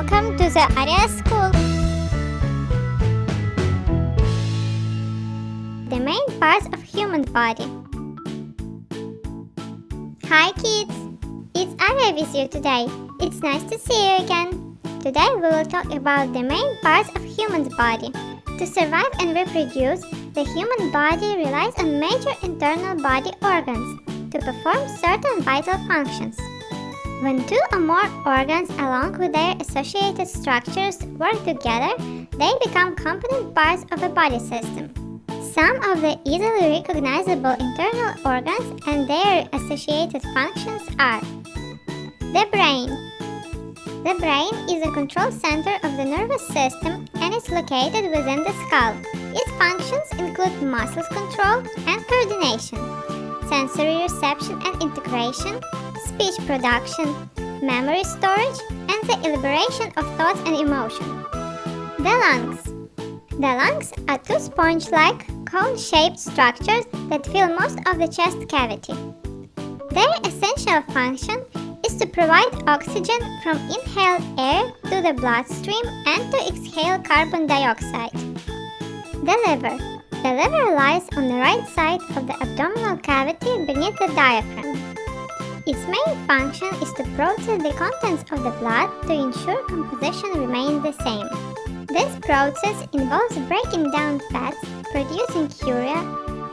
welcome to the Arya School. The main parts of human body. Hi kids! It's Arya with you today. It's nice to see you again. Today we will talk about the main parts of human body. To survive and reproduce, the human body relies on major internal body organs to perform certain vital functions. When two or more organs along with their associated structures work together, they become component parts of a body system. Some of the easily recognizable internal organs and their associated functions are the brain. The brain is the control center of the nervous system and is located within the skull. Its functions include muscle control and coordination, sensory reception and integration, speech production, memory storage, and the elaboration of thoughts and emotion. The lungs. The lungs are two sponge-like, cone-shaped structures that fill most of the chest cavity. Their essential function is to provide oxygen from inhaled air to the bloodstream and to exhale carbon dioxide. The liver. The liver lies on the right side of the abdominal cavity beneath the diaphragm. Its main function is to process the contents of the blood to ensure composition remains the same. This process involves breaking down fats, producing urea,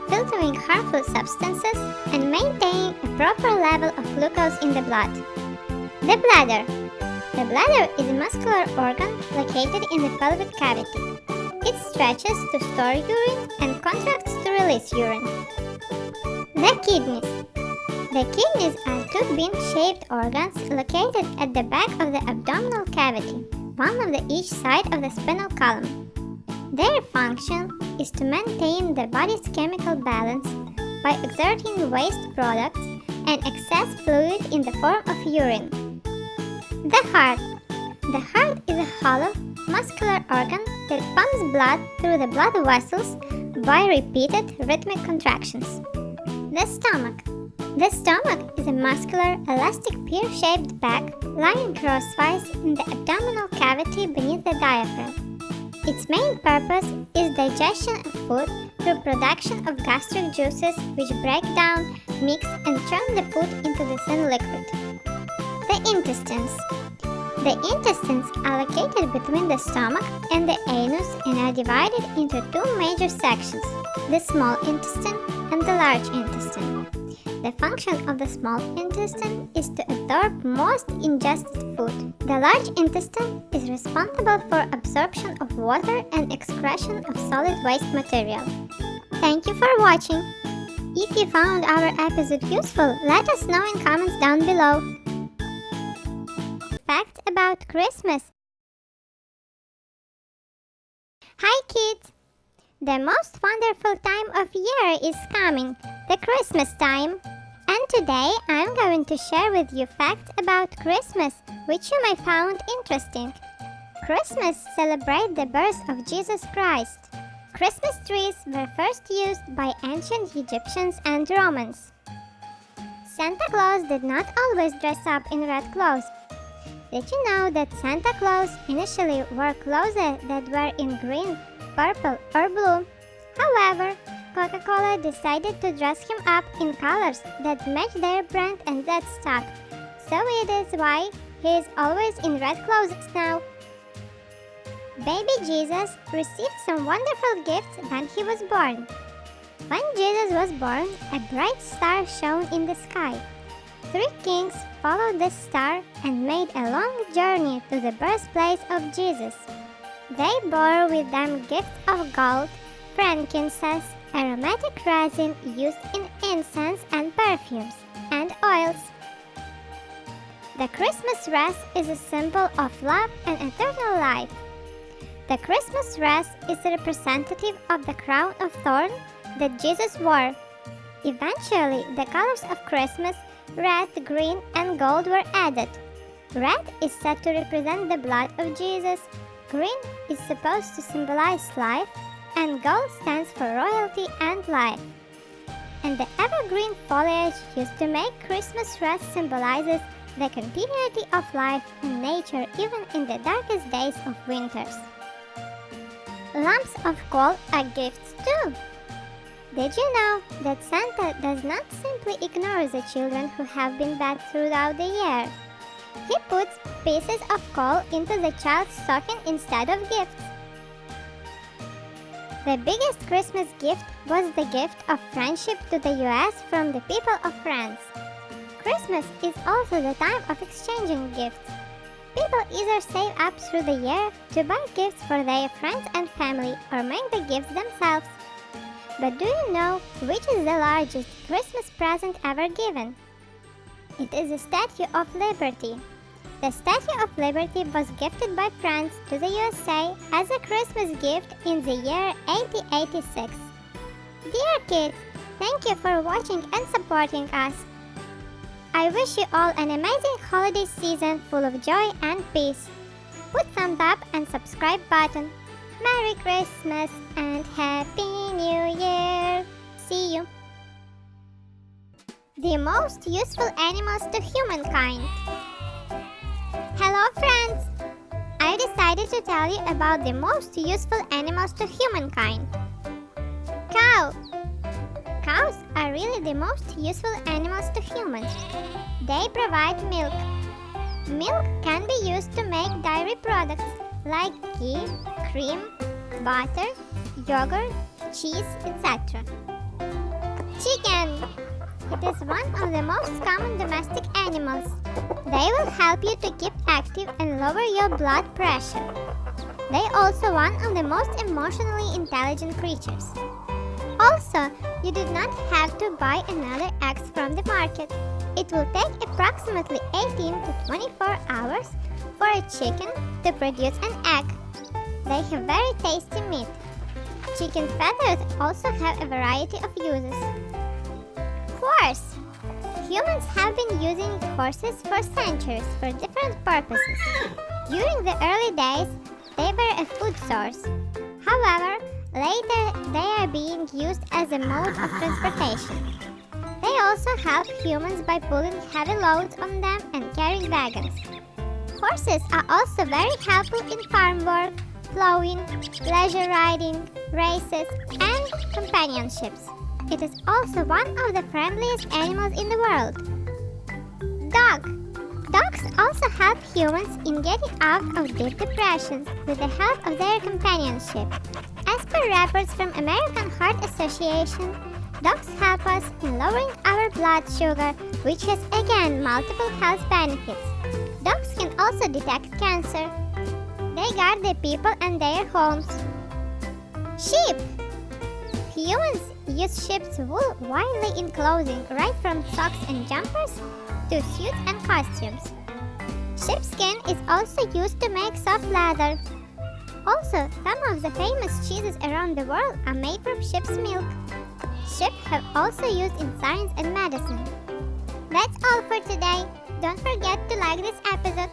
filtering harmful substances, and maintaining a proper level of glucose in the blood. The bladder. The bladder is a muscular organ located in the pelvic cavity. It stretches to store urine and contracts to release urine. The kidneys. The kidneys are two bean-shaped organs located at the back of the abdominal cavity, one on each side of the spinal column. Their function is to maintain the body's chemical balance by exerting waste products and excess fluid in the form of urine. The heart. The heart is a hollow, muscular organ that pumps blood through the blood vessels by repeated rhythmic contractions. The stomach. The stomach is a muscular, elastic pear-shaped bag lying crosswise in the abdominal cavity beneath the diaphragm. Its main purpose is digestion of food through production of gastric juices which break down, mix, and turn the food into the thin liquid. The intestines. The intestines are located between the stomach and the anus and are divided into two major sections, the small intestine and the large intestine. The function of the small intestine is to absorb most ingested food. The large intestine is responsible for absorption of water and excretion of solid waste material. Thank you for watching. If you found our episode useful, let us know in comments down below. Fact about Christmas. Hi kids! The most wonderful time of year is coming, the Christmas time. And today I'm going to share with you facts about Christmas, which you may find interesting. Christmas celebrates the birth of Jesus Christ. Christmas trees were first used by ancient Egyptians and Romans. Santa Claus did not always dress up in red clothes. Did you know that Santa Claus initially wore clothes that were in green, purple, or blue? However, Coca-Cola decided to dress him up in colors that match their brand and that stuck. So it is why he is always in red clothes now. Baby Jesus received some wonderful gifts when he was born. When Jesus was born, a bright star shone in the sky. 3 kings followed the star and made a long journey to the birthplace of Jesus. They bore with them gifts of gold, frankincense, aromatic resin used in incense and perfumes, and oils. The Christmas wreath is a symbol of love and eternal life. The Christmas wreath is representative of the crown of thorns that Jesus wore. Eventually, the colors of Christmas, red, green, and gold were added. Red is said to represent the blood of Jesus, green is supposed to symbolize life, and gold stands for royalty and life. And the evergreen foliage used to make Christmas wreath symbolizes the continuity of life and nature even in the darkest days of winters. Lamps of coal are gifts too. Did you know that Santa does not simply ignore the children who have been bad throughout the year? He puts pieces of coal into the child's stocking instead of gifts. The biggest Christmas gift was the gift of friendship to the US from the people of France. Christmas is also the time of exchanging gifts. People either save up through the year to buy gifts for their friends and family or make the gifts themselves. But do you know which is the largest Christmas present ever given? It is the Statue of Liberty. The Statue of Liberty was gifted by France to the USA as a Christmas gift in the year 1886. Dear kids, thank you for watching and supporting us. I wish you all an amazing holiday season full of joy and peace. Put thumbs up and subscribe button. Merry Christmas and Happy New Year! See you! The most useful animals to humankind. Hello friends! I decided to tell you about the most useful animals to humankind. Cow! Cows are really the most useful animals to humans. They provide milk. Milk can be used to make dairy products like ghee, cream, butter, yogurt, cheese, etc. Chicken! It is one of the most common domestic animals. They will help you to keep active and lower your blood pressure. They are also one of the most emotionally intelligent creatures. Also, you do not have to buy another egg from the market. It will take approximately 18 to 24 hours for a chicken to produce an egg. They have very tasty meat. Chicken feathers also have a variety of uses. Horse! Humans have been using horses for centuries for different purposes. During the early days, they were a food source. However, later they are being used as a mode of transportation. They also help humans by pulling heavy loads on them and carrying wagons. Horses are also very helpful in farm work, plowing, leisure riding, races, and companionships. It is also one of the friendliest animals in the world. Dog. Dogs also help humans in getting out of deep depressions with the help of their companionship. As per reports from American Heart Association, dogs help us in lowering our blood sugar, which has again multiple health benefits. Dogs can also detect cancer. They guard the people and their homes. Sheep. Humans use sheep's wool widely in clothing, right from socks and jumpers to suits and costumes. Sheepskin is also used to make soft leather. Also, some of the famous cheeses around the world are made from sheep's milk. Sheep have also used in science and medicine. That's all for today. Don't forget to like this episode.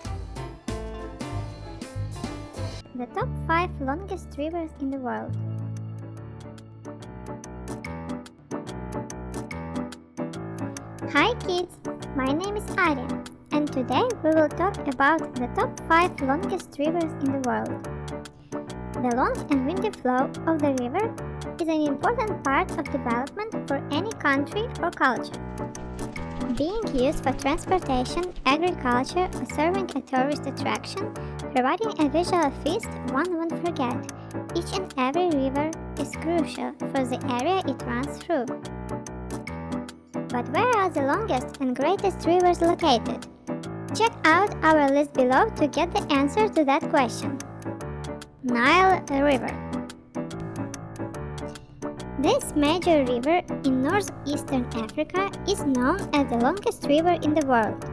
The top 5 longest rivers in the world. Hi kids, my name is Arya, and today we will talk about the top 5 longest rivers in the world. The long and windy flow of the river is an important part of development for any country or culture. Being used for transportation, agriculture, or serving a tourist attraction, providing a visual feast one won't forget, each and every river is crucial for the area it runs through. But where are the longest and greatest rivers located? Check out our list below to get the answer to that question. Nile River. This major river in northeastern Africa is known as the longest river in the world.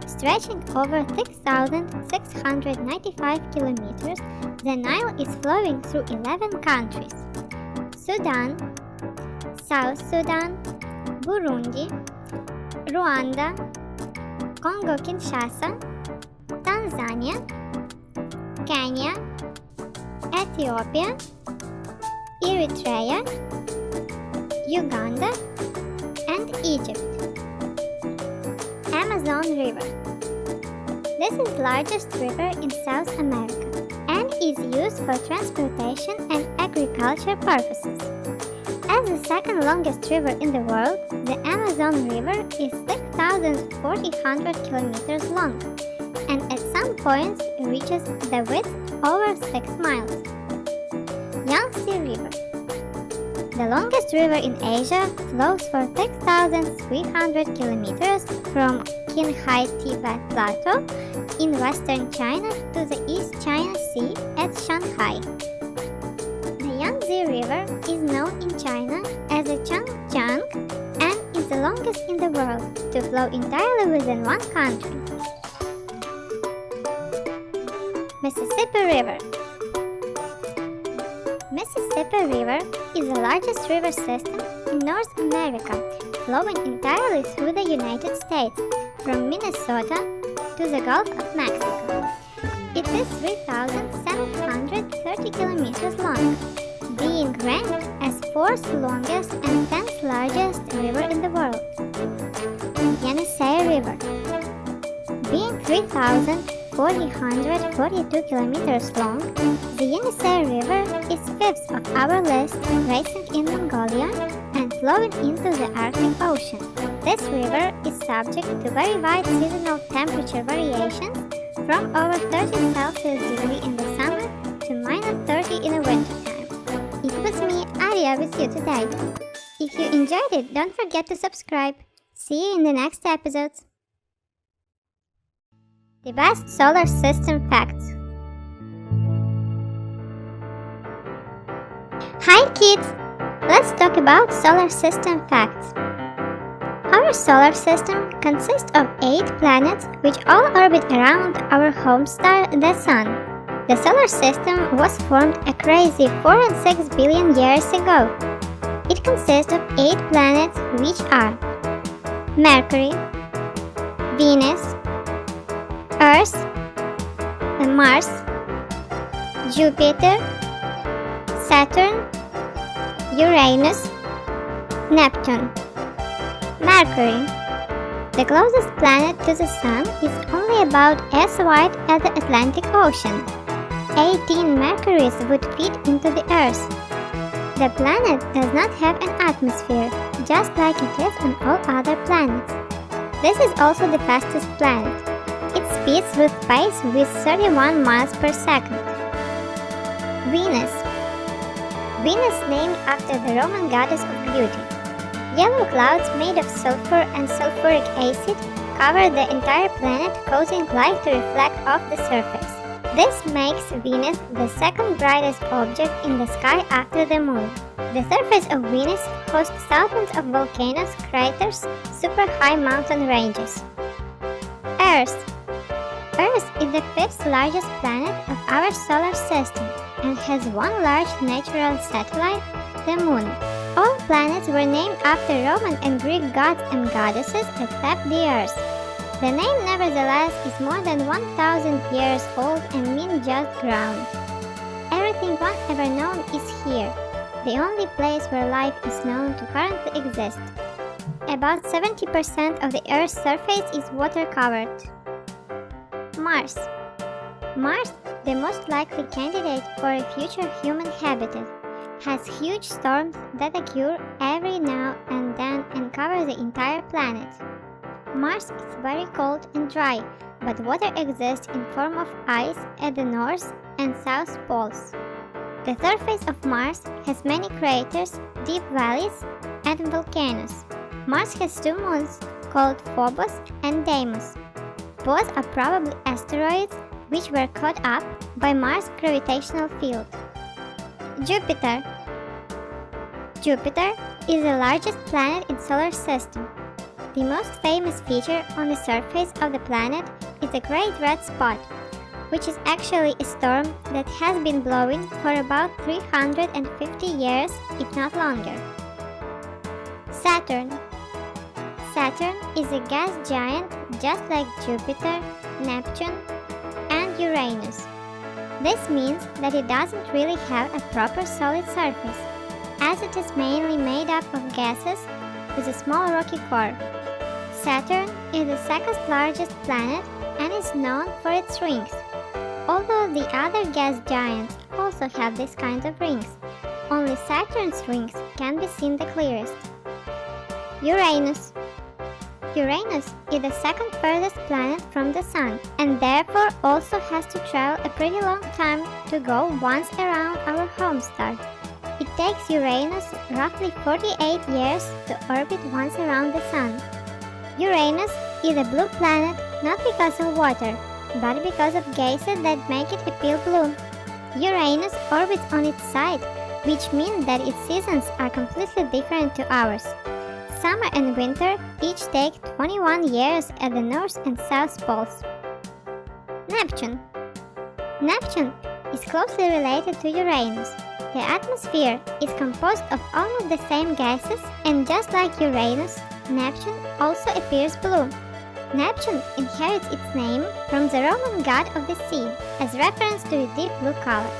Stretching over 6,695 kilometers, the Nile is flowing through 11 countries: Sudan, South Sudan, Burundi, Rwanda, Congo-Kinshasa, Tanzania, Kenya, Ethiopia, Eritrea, Uganda, and Egypt. Amazon River. This is the largest river in South America and is used for transportation and agriculture purposes. As the second longest river in the world, the Amazon River is 6,400 kilometers long and at some points reaches the width over 6 miles. Yangtze River. The longest river in Asia flows for 6,300 kilometers from Qinghai Tibet Plateau in western China to the East China Sea at Shanghai. The Yangtze River is known in China as the Changjiang and is the longest in the world to flow entirely within one country. Mississippi River. Mississippi River is the largest river system in North America, flowing entirely through the United States, from Minnesota to the Gulf of Mexico. It is 3,730 kilometers long, being ranked as 4th longest and 10th largest river in the world. Yenisei River. Being 3,442 kilometers long, the Yenisei River is 5th of our list, rising in Mongolia and flowing into the Arctic Ocean. This river is subject to very wide seasonal temperature variations from over 30 Celsius degree in the summer to minus 30 in the wintertime. It was me, Arya, with you today. If you enjoyed it, don't forget to subscribe. See you in the next episodes. The best solar system facts. Hi kids! Let's talk about solar system facts. Our solar system consists of 8 planets which all orbit around our home star, the Sun. The solar system was formed a crazy 4 and 6 billion years ago. It consists of 8 planets which are Mercury, Venus, Earth, Mars, Jupiter, Saturn, Uranus, Neptune. Mercury. The closest planet to the Sun is only about as wide as the Atlantic Ocean. 18 Mercuries would fit into the Earth. The planet does not have an atmosphere, just like it is on all other planets. This is also the fastest planet. It speeds through space with 31 miles per second. Venus. Venus named after the Roman goddess of beauty. Yellow clouds made of sulfur and sulfuric acid cover the entire planet, causing light to reflect off the surface. This makes Venus the second brightest object in the sky after the Moon. The surface of Venus hosts thousands of volcanoes, craters, super high mountain ranges. Earth. Earth is the 5th largest planet of our solar system and has one large natural satellite, the Moon. All planets were named after Roman and Greek gods and goddesses except the Earth. The name nevertheless is more than 1,000 years old and means just ground. Everything one ever known is here, the only place where life is known to currently exist. About 70% of the Earth's surface is water covered. Mars. Mars, the most likely candidate for a future human habitat, has huge storms that occur every now and then and cover the entire planet. Mars is very cold and dry, but water exists in form of ice at the north and south poles. The surface of Mars has many craters, deep valleys, and volcanoes. Mars has 2 moons, called Phobos and Deimos. Both are probably asteroids which were caught up by Mars' gravitational field. Jupiter. Jupiter is the largest planet in the solar system. The most famous feature on the surface of the planet is the Great Red Spot, which is actually a storm that has been blowing for about 350 years, if not longer. Saturn. Saturn is a gas giant just like Jupiter, Neptune, and Uranus. This means that it doesn't really have a proper solid surface, as it is mainly made up of gases with a small rocky core. Saturn is the second largest planet and is known for its rings. Although the other gas giants also have these kinds of rings, only Saturn's rings can be seen the clearest. Uranus. Uranus is the second furthest planet from the Sun, and therefore also has to travel a pretty long time to go once around our home star. It takes Uranus roughly 48 years to orbit once around the Sun. Uranus is a blue planet not because of water, but because of gases that make it appear blue. Uranus orbits on its side, which means that its seasons are completely different to ours. Summer and winter each take 21 years at the North and South poles. Neptune. Neptune is closely related to Uranus. The atmosphere is composed of almost the same gases, and just like Uranus, Neptune also appears blue. Neptune inherits its name from the Roman god of the sea, as reference to its deep blue color.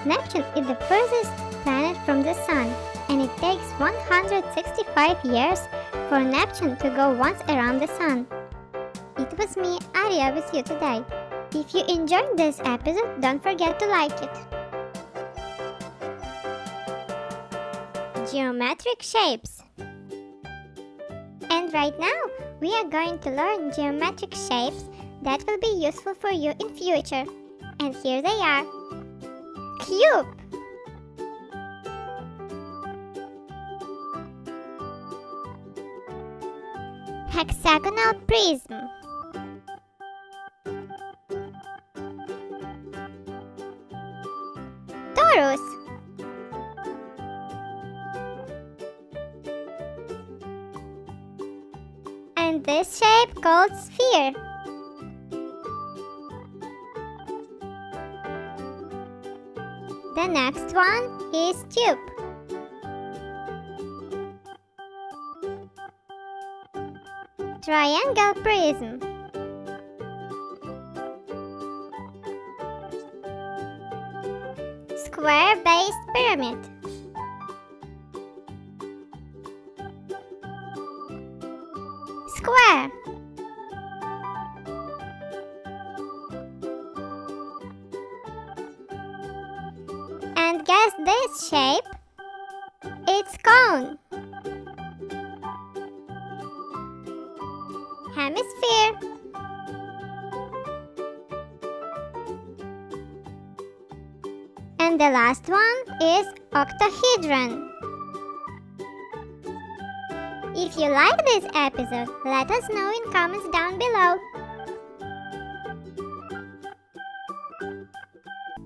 Neptune is the furthest planet from the Sun, and it takes 165 years for Neptune to go once around the Sun. It was me, Arya, with you today. If you enjoyed this episode, don't forget to like it. Geometric shapes. And right now, we are going to learn geometric shapes that will be useful for you in future. And here they are. Cube. Hexagonal prism. Torus. And this shape called sphere. The next one is tube. Triangle prism. Square-based pyramid. Square. And guess this shape? It's cone. Hemisphere. And the last one is octahedron. If you like this episode, let us know in comments down below.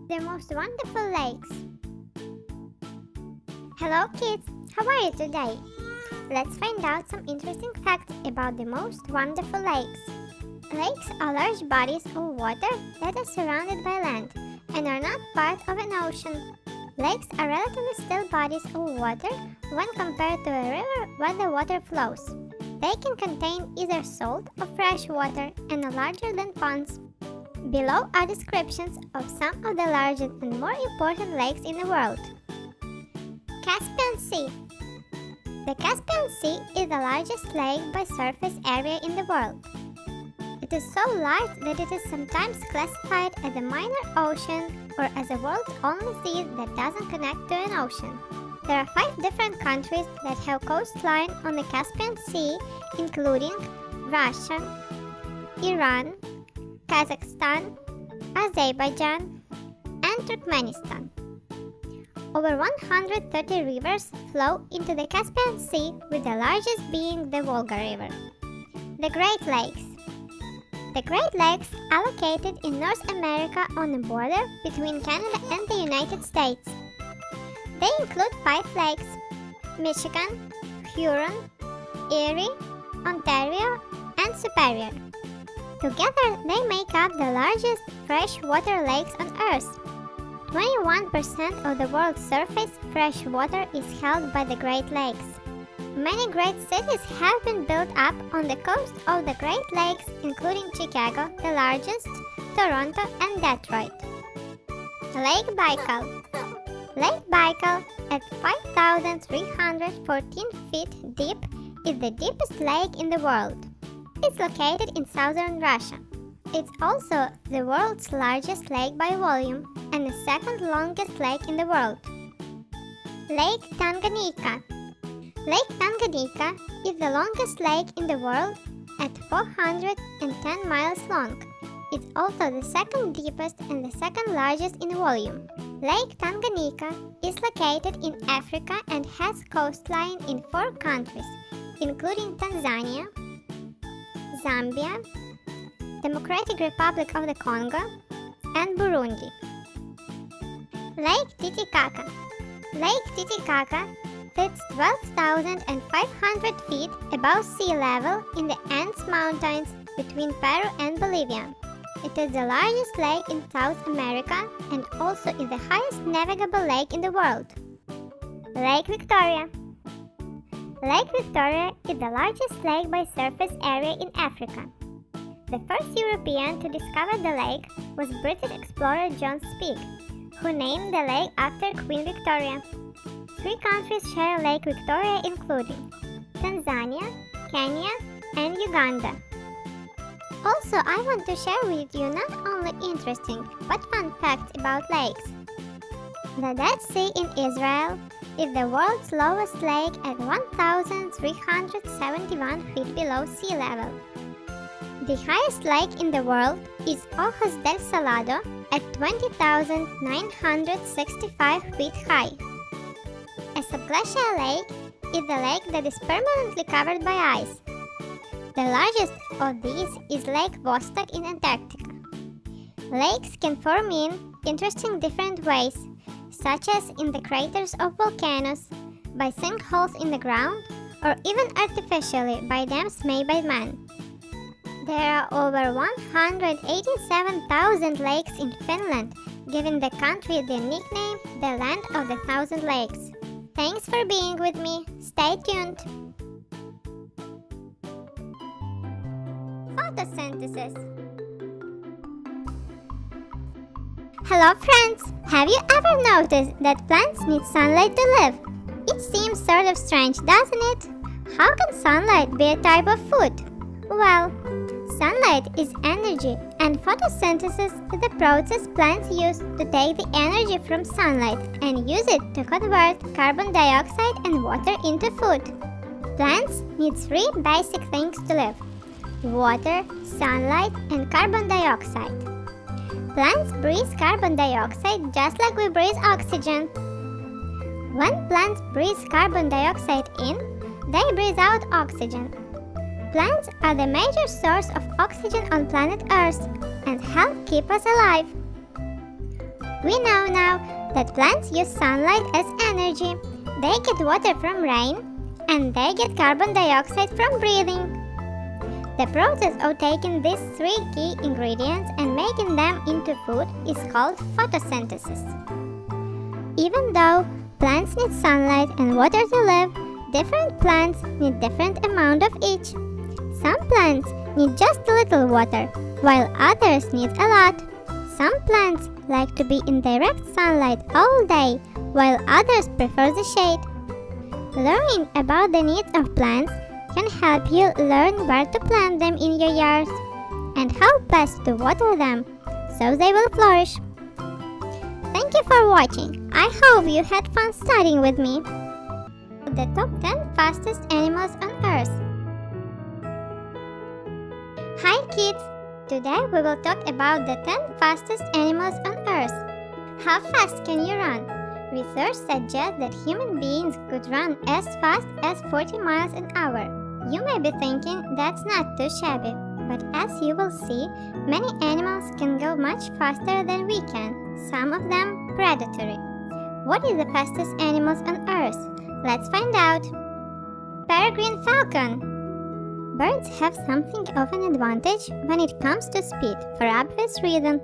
The most wonderful lakes. Hello kids, how are you today? Let's find out some interesting facts about the most wonderful lakes. Lakes are large bodies of water that are surrounded by land and are not part of an ocean. Lakes are relatively still bodies of water when compared to a river where the water flows. They can contain either salt or fresh water and are larger than ponds. Below are descriptions of some of the largest and more important lakes in the world. Caspian Sea. The Caspian Sea is the largest lake by surface area in the world. It is so large that it is sometimes classified as a minor ocean or as a world's only sea that doesn't connect to an ocean. There are 5 different countries that have coastline on the Caspian Sea, including Russia, Iran, Kazakhstan, Azerbaijan, and Turkmenistan. Over 130 rivers flow into the Caspian Sea, with the largest being the Volga River. The Great Lakes. The Great Lakes are located in North America on the border between Canada and the United States. They include 5 lakes: Michigan, Huron, Erie, Ontario, and Superior. Together, they make up the largest freshwater lakes on Earth. 21% of the world's surface fresh water is held by the Great Lakes. Many great cities have been built up on the coast of the Great Lakes, including Chicago, the largest, Toronto, and Detroit. Lake Baikal. Lake Baikal, at 5,314 feet deep, is the deepest lake in the world. It's located in southern Russia. It's also the world's largest lake by volume and the second longest lake in the world. Lake Tanganyika. Lake Tanganyika is the longest lake in the world at 410 miles long. It's also the second deepest and the second largest in volume. Lake Tanganyika is located in Africa and has coastline in 4 countries, including Tanzania, Zambia, Democratic Republic of the Congo, and Burundi. Lake Titicaca. Lake Titicaca sits 12,500 feet above sea level in the Andes Mountains between Peru and Bolivia. It is the largest lake in South America and also is the highest navigable lake in the world. Lake Victoria. Lake Victoria is the largest lake by surface area in Africa. The first European to discover the lake was British explorer John Speke, who named the lake after Queen Victoria. 3 countries share Lake Victoria, including Tanzania, Kenya, and Uganda. Also, I want to share with you not only interesting but fun facts about lakes. The Dead Sea in Israel is the world's lowest lake at 1,371 feet below sea level. The highest lake in the world is Ojos del Salado at 20,965 feet high. A subglacial lake is the lake that is permanently covered by ice. The largest of these is Lake Vostok in Antarctica. Lakes can form in interesting different ways, such as in the craters of volcanoes, by sinkholes in the ground, or even artificially by dams made by man. There are over 187,000 lakes in Finland, giving the country the nickname the Land of the Thousand Lakes. Thanks for being with me. Stay tuned. Photosynthesis. Hello friends! Have you ever noticed that plants need sunlight to live? It seems sort of strange, doesn't it? How can sunlight be a type of food? Well, sunlight is energy, and photosynthesis is the process plants use to take the energy from sunlight and use it to convert carbon dioxide and water into food. Plants need 3 basic things to live: water, sunlight, and carbon dioxide. Plants breathe carbon dioxide just like we breathe oxygen. When plants breathe carbon dioxide in, they breathe out oxygen. Plants are the major source of oxygen on planet Earth and help keep us alive. We know now that plants use sunlight as energy. They get water from rain and they get carbon dioxide from breathing. The process of taking these 3 key ingredients and making them into food is called photosynthesis. Even though plants need sunlight and water to live, different plants need different amount of each. Some plants need just a little water, while others need a lot. Some plants like to be in direct sunlight all day, while others prefer the shade. Learning about the needs of plants can help you learn where to plant them in your yard and how best to water them so they will flourish. Thank you for watching. I hope you had fun studying with me. The top 10 fastest animals on Earth. Hi kids! Today we will talk about the 10 fastest animals on Earth. How fast can you run? Research suggests that human beings could run as fast as 40 miles an hour. You may be thinking that's not too shabby, but as you will see, many animals can go much faster than we can, some of them predatory. What is the fastest animals on Earth? Let's find out. Peregrine falcon. Birds have something of an advantage when it comes to speed, for obvious reason.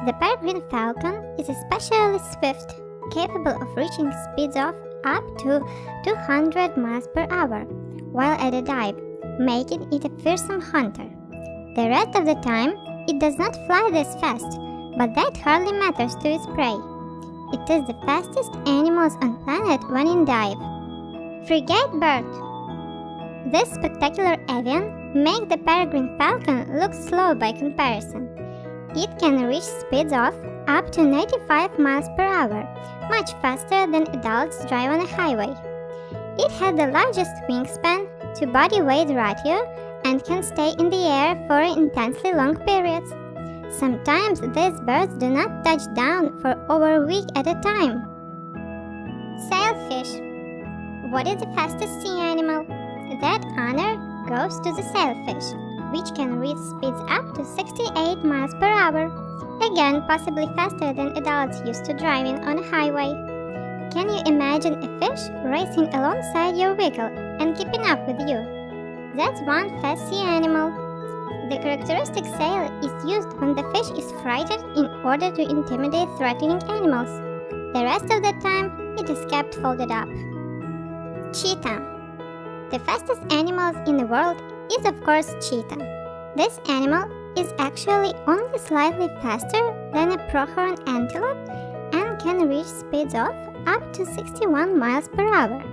The peregrine falcon is especially swift, capable of reaching speeds of up to 200 miles per hour, while at a dive, making it a fearsome hunter. The rest of the time, it does not fly this fast, but that hardly matters to its prey. It is the fastest animals on planet when in dive. Frigate bird. This spectacular avian makes the peregrine falcon look slow by comparison. It can reach speeds of up to 95 miles per hour, much faster than adults drive on a highway. It has the largest wingspan to body weight ratio and can stay in the air for intensely long periods. Sometimes these birds do not touch down for over a week at a time. Sailfish. What is the fastest sea animal? That honor goes to the sailfish, which can reach speeds up to 68 miles per hour, again possibly faster than adults used to driving on a highway. Can you imagine a fish racing alongside your vehicle and keeping up with you? That's one fast sea animal. The characteristic sail is used when the fish is frightened in order to intimidate threatening animals. The rest of the time, it is kept folded up. Cheetah. The fastest animal in the world is of course cheetah. This animal is actually only slightly faster than a pronghorn antelope and can reach speeds of up to 61 miles per hour.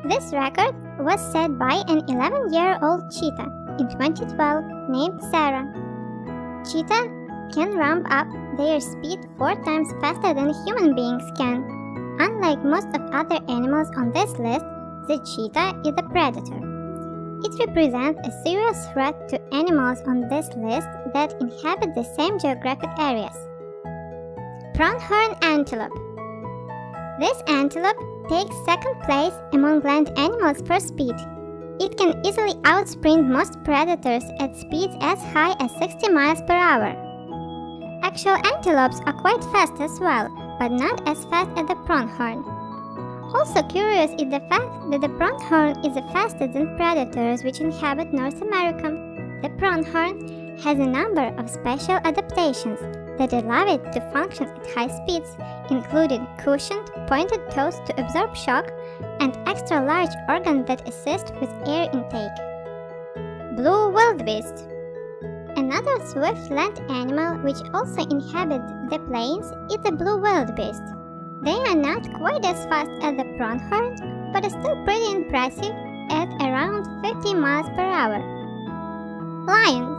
This record was set by an 11-year-old cheetah in 2012 named Sarah. Cheetah can ramp up their speed 4 times faster than human beings can. Unlike most of other animals on this list, the cheetah is a predator. It represents a serious threat to animals on this list that inhabit the same geographic areas. Pronghorn antelope. This antelope takes second place among land animals for speed. It can easily outsprint most predators at speeds as high as 60 miles per hour. Actual antelopes are quite fast as well, but not as fast as the pronghorn. Also curious is the fact that the pronghorn is faster than predators which inhabit North America. The pronghorn has a number of special adaptations that allow it to function at high speeds, including cushioned, pointed toes to absorb shock and extra large organs that assist with air intake. Blue wildebeest. Another swift land animal which also inhabits the plains is the blue wildebeest. They are not quite as fast as the pronghorns, but are still pretty impressive at around 50 miles per hour. Lion.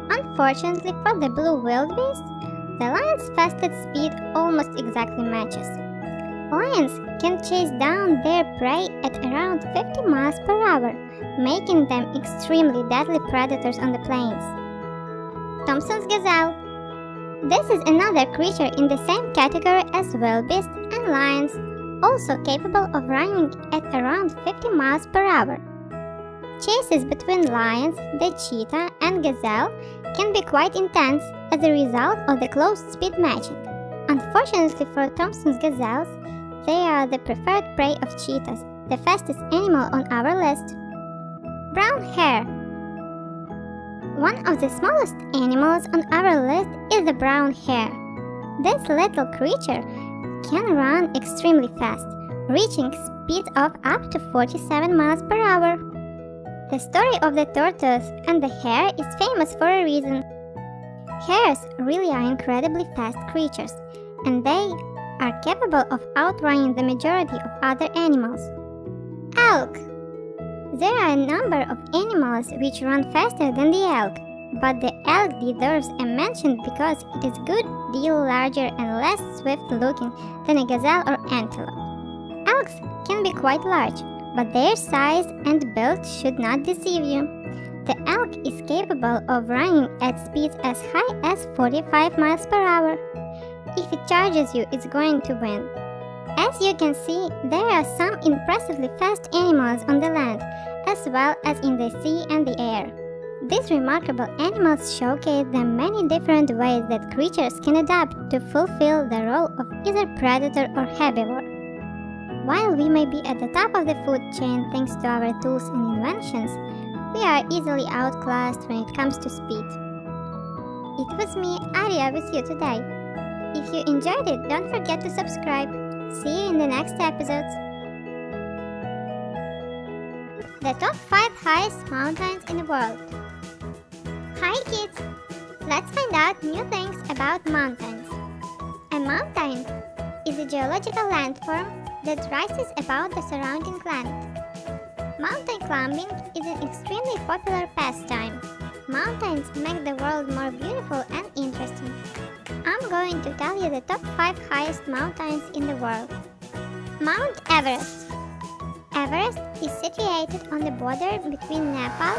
Unfortunately for the blue wildebeest, the lion's fastest speed almost exactly matches. Lions can chase down their prey at around 50 miles per hour, making them extremely deadly predators on the plains. Thompson's gazelle. This is another creature in the same category as wildebeest and lions, also capable of running at around 50 miles per hour. Chases between lions, the cheetah, and gazelle can be quite intense as a result of the close speed matching. Unfortunately for Thompson's gazelles, they are the preferred prey of cheetahs, the fastest animal on our list. Brown hare. One of the smallest animals on our list is the brown hare. This little creature can run extremely fast, reaching speeds of up to 47 miles per hour. The story of the tortoise and the hare is famous for a reason. Hares really are incredibly fast creatures, and they are capable of outrunning the majority of other animals. Elk. There are a number of animals which run faster than the elk, but the elk deserves a mention because it is a good deal larger and less swift-looking than a gazelle or antelope. Elks can be quite large, but their size and build should not deceive you. The elk is capable of running at speeds as high as 45 miles per hour. If it charges you, it's going to win. As you can see, there are some impressively fast animals on the land, as well as in the sea and the air. These remarkable animals showcase the many different ways that creatures can adapt to fulfill the role of either predator or herbivore. While we may be at the top of the food chain thanks to our tools and inventions, we are easily outclassed when it comes to speed. It was me, Arya, with you today. If you enjoyed it, don't forget to subscribe. See you in the next episodes. The top 5 highest mountains in the world. Hi kids! Let's find out new things about mountains. A mountain is a geological landform that rises above the surrounding land. Mountain climbing is an extremely popular pastime. Mountains make the world more beautiful and interesting. I'm going to tell you the top 5 highest mountains in the world. Mount Everest. Everest is situated on the border between Nepal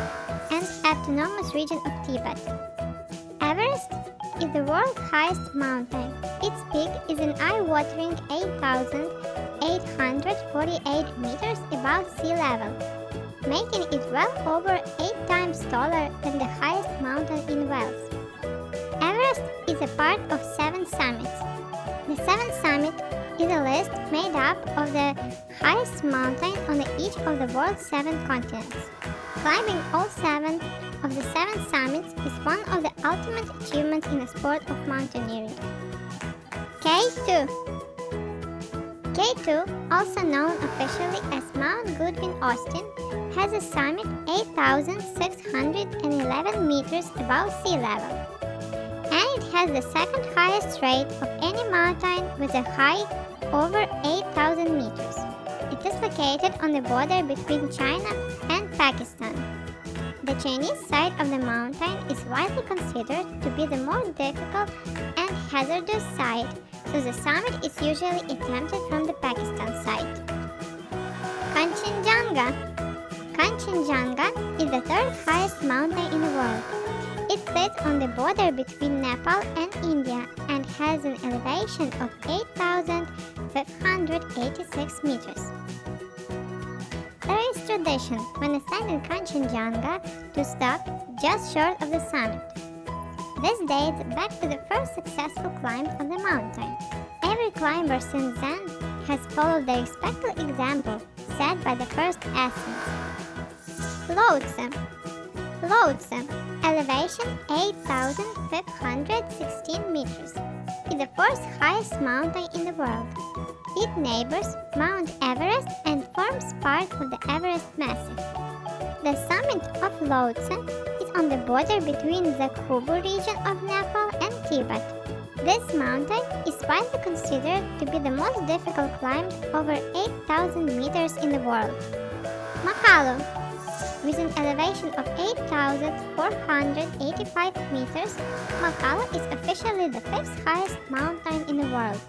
and autonomous region of Tibet. Everest is the world's highest mountain. Its peak is an eye-watering 8,848 meters above sea level, making it well over 8 times taller than the highest mountain in Wales. Everest is a part of 7 summits. The 7th summit is a list made up of the highest mountains on each of the world's 7 continents. Climbing all 7 of the 7 summits is one of the ultimate achievements in the sport of mountaineering. K2. K2, also known officially as Mount Goodwin Austen, has a summit 8,611 meters above sea level, and it has the second highest rate of any mountain with a height over 8,000 meters. It is located on the border between China and Pakistan. The Chinese side of the mountain is widely considered to be the more difficult and hazardous side, so the summit is usually attempted from the Pakistan side. Kanchenjunga. Kanchenjunga is the 3rd highest mountain in the world. It sits on the border between Nepal and India and has an elevation of 8,586 meters. There is tradition when ascending Kanchenjunga to stop just short of the summit. This dates back to the first successful climb of the mountain. Every climber since then has followed the respectful example set by the first ascents. Lhotse. Lhotse, elevation 8,516 meters, is the 4th highest mountain in the world. It neighbors Mount Everest and forms part of the Everest Massif. The summit of Lhotse is on the border between the Khubu region of Nepal and Tibet. This mountain is widely considered to be the most difficult climb over 8,000 meters in the world. Makalu. With an elevation of 8,485 meters, Makalu is officially the 5th highest mountain in the world.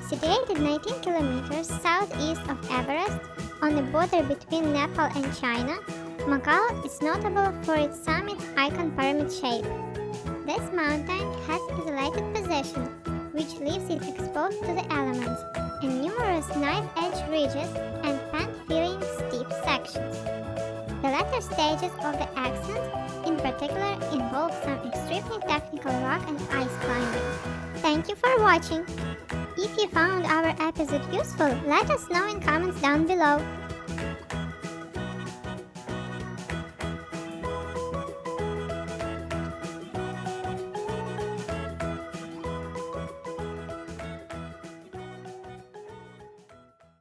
Situated 19 kilometers southeast of Everest, on the border between Nepal and China, Makalu is notable for its summit's icon pyramid shape. This mountain has isolated position, which leaves it exposed to the elements, and numerous knife-edge ridges and fan-filling steep sections. The latter stages of the ascent, in particular, involve some extremely technical rock and ice climbing. Thank you for watching! If you found our episode useful, let us know in comments down below.